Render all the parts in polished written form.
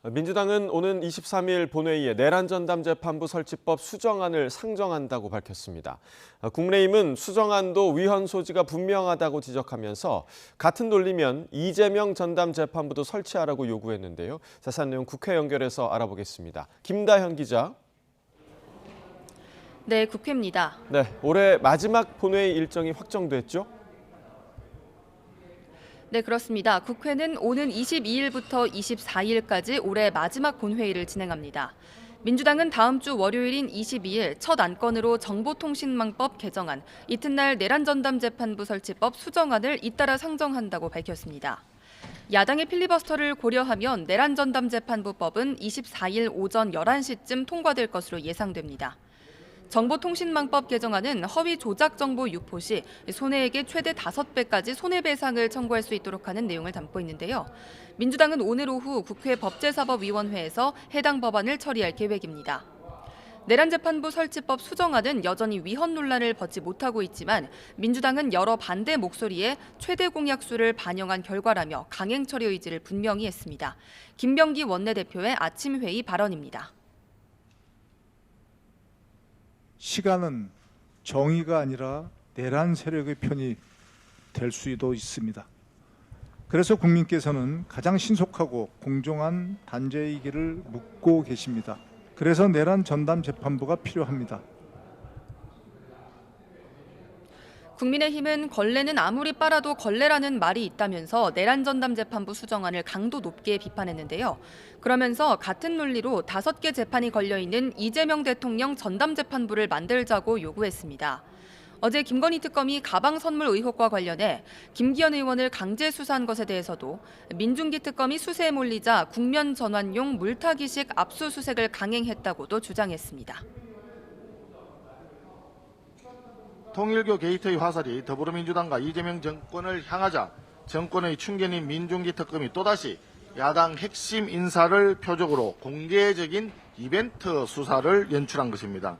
민주당은 오는 23일 본회의에 내란전담재판부 설치법 수정안을 상정한다고 밝혔습니다. 국민의힘은 수정안도 위헌 소지가 분명하다고 지적하면서 같은 논리면 이재명 전담재판부도 설치하라고 요구했는데요. 자세한 내용 국회 연결해서 알아보겠습니다. 김다현 기자. 네, 국회입니다. 네, 올해 마지막 본회의 일정이 확정됐죠? 네, 그렇습니다. 국회는 오는 22일부터 24일까지 올해 마지막 본회의를 진행합니다. 민주당은 다음 주 월요일인 22일 첫 안건으로 정보통신망법 개정안, 이튿날 내란전담재판부 설치법 수정안을 잇따라 상정한다고 밝혔습니다. 야당의 필리버스터를 고려하면 내란전담재판부법은 24일 오전 11시쯤 통과될 것으로 예상됩니다. 정보통신망법 개정안은 허위 조작 정보 유포 시 손해액의 최대 5배까지 손해배상을 청구할 수 있도록 하는 내용을 담고 있는데요. 민주당은 오늘 오후 국회 법제사법위원회에서 해당 법안을 처리할 계획입니다. 내란재판부 설치법 수정안은 여전히 위헌 논란을 벗지 못하고 있지만 민주당은 여러 반대 목소리에 최대 공약수를 반영한 결과라며 강행 처리 의지를 분명히 했습니다. 김병기 원내대표의 아침 회의 발언입니다. 시간은 정의가 아니라 내란 세력의 편이 될 수도 있습니다. 그래서 국민께서는 가장 신속하고 공정한 단죄이기를 묻고 계십니다. 그래서 내란 전담 재판부가 필요합니다. 국민의힘은 걸레는 아무리 빨아도 걸레라는 말이 있다면서 내란전담재판부 수정안을 강도 높게 비판했는데요. 그러면서 같은 논리로 5개 재판이 걸려있는 이재명 대통령 전담재판부를 만들자고 요구했습니다. 어제 김건희 특검이 가방 선물 의혹과 관련해 김기현 의원을 강제 수사한 것에 대해서도 민중기 특검이 수세에 몰리자 국면 전환용 물타기식 압수수색을 강행했다고도 주장했습니다. 통일교 게이트의 화살이 더불어민주당과 이재명 정권을 향하자 정권의 충견인 민중기 특검이 또다시 야당 핵심 인사를 표적으로 공개적인 이벤트 수사를 연출한 것입니다.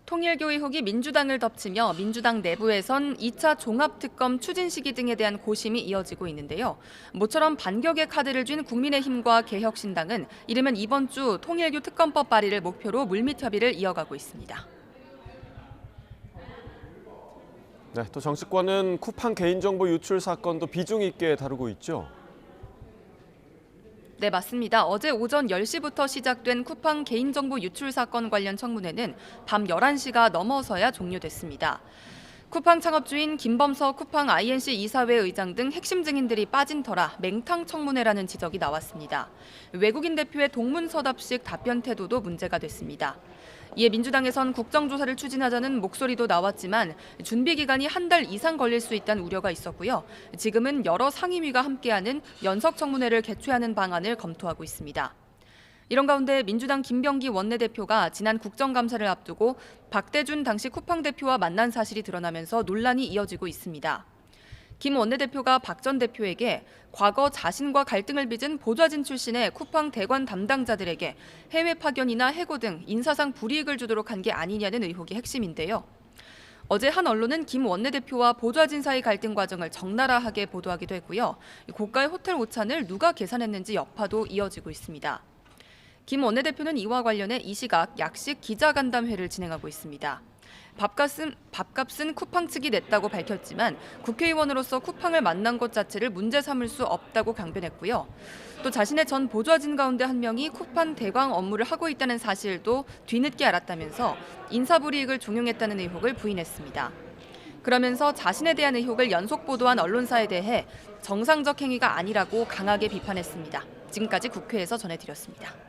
통일교 의혹이 민주당을 덮치며 민주당 내부에선 2차 종합특검 추진 시기 등에 대한 고심이 이어지고 있는데요. 모처럼 반격의 카드를 쥔 국민의힘과 개혁신당은 이르면 이번 주 통일교 특검법 발의를 목표로 물밑 협의를 이어가고 있습니다. 네, 또 정치권은 쿠팡 개인정보 유출 사건도 비중 있게 다루고 있죠. 네, 맞습니다. 어제 오전 10시부터 시작된 쿠팡 개인정보 유출 사건 관련 청문회는 밤 11시가 넘어서야 종료됐습니다. 쿠팡 창업주인 김범석 쿠팡 INC 이사회 의장 등 핵심 증인들이 빠진 터라 맹탕 청문회라는 지적이 나왔습니다. 외국인 대표의 동문서답식 답변 태도도 문제가 됐습니다. 이에 민주당에선 국정조사를 추진하자는 목소리도 나왔지만 준비 기간이 한 달 이상 걸릴 수 있다는 우려가 있었고요. 지금은 여러 상임위가 함께하는 연석 청문회를 개최하는 방안을 검토하고 있습니다. 이런 가운데 민주당 김병기 원내대표가 지난 국정감사를 앞두고 박대준 당시 쿠팡 대표와 만난 사실이 드러나면서 논란이 이어지고 있습니다. 김 원내대표가 박 전 대표에게 과거 자신과 갈등을 빚은 보좌진 출신의 쿠팡 대관 담당자들에게 해외 파견이나 해고 등 인사상 불이익을 주도록 한 게 아니냐는 의혹이 핵심인데요. 어제 한 언론은 김 원내대표와 보좌진 사이 갈등 과정을 적나라하게 보도하기도 했고요. 고가의 호텔 오찬을 누가 계산했는지 여파도 이어지고 있습니다. 김 원내대표는 이와 관련해 이 시각 약식 기자간담회를 진행하고 있습니다. 밥값은 쿠팡 측이 냈다고 밝혔지만 국회의원으로서 쿠팡을 만난 것 자체를 문제 삼을 수 없다고 강변했고요. 또 자신의 전 보좌진 가운데 한 명이 쿠팡 대관 업무를 하고 있다는 사실도 뒤늦게 알았다면서 인사불이익을 종용했다는 의혹을 부인했습니다. 그러면서 자신에 대한 의혹을 연속 보도한 언론사에 대해 정상적 행위가 아니라고 강하게 비판했습니다. 지금까지 국회에서 전해드렸습니다.